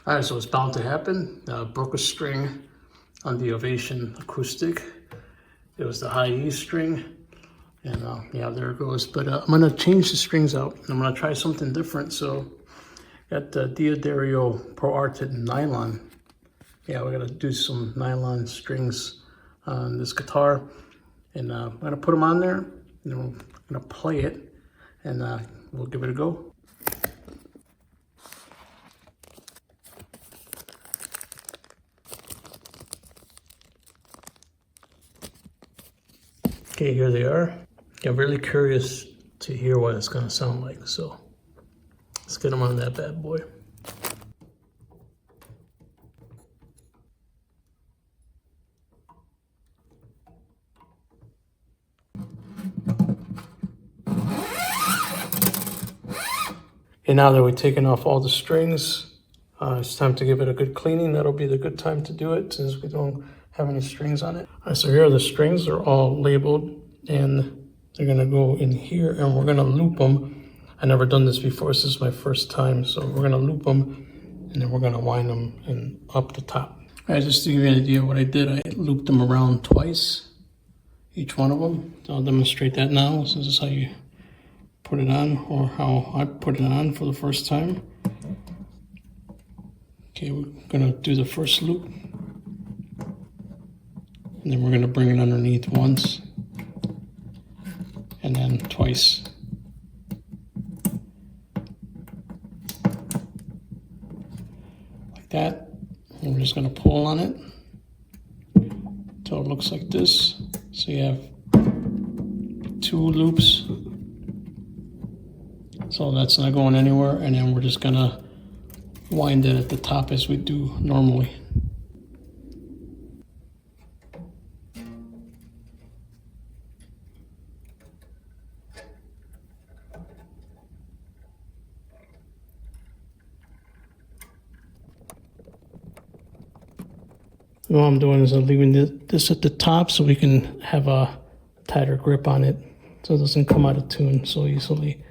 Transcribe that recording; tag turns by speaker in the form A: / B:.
A: All right, so it's bound to happen. Broke a string on the Ovation Acoustic. It was the high E string, and yeah, there it goes. But I'm gonna change the strings out. I'm gonna try something different. So got the Diodario Pro-Arte Nylon. Yeah, we're gonna do some nylon strings on this guitar, and I'm gonna put them on there, and then we're gonna play it, and we'll give it a go. Okay, here they are. I'm really curious to hear what it's gonna sound like, so let's get them on that bad boy. And now that we've taken off all the strings, it's time to give it a good cleaning. That'll be the good time to do it since we don't have any strings on it. All right, so here are the strings. They're all labeled and they're gonna go in here and we're gonna loop them. I've never done this before. This is my first time. So we're gonna loop them and then we're gonna wind them and up the top. All right, just to give you an idea of what I did, I looped them around twice, each one of them. I'll demonstrate that now. So this is how you put it on, or how I put it on for the first time. Okay, we're gonna do the first loop, and then we're gonna bring it underneath once, and then twice. Like that. And we're just gonna pull on it until it looks like this. So you have 2 loops. So that's not going anywhere, and then we're just gonna wind it at the top as we do normally. What I'm doing is I'm leaving this at the top so we can have a tighter grip on it so it doesn't come out of tune so easily.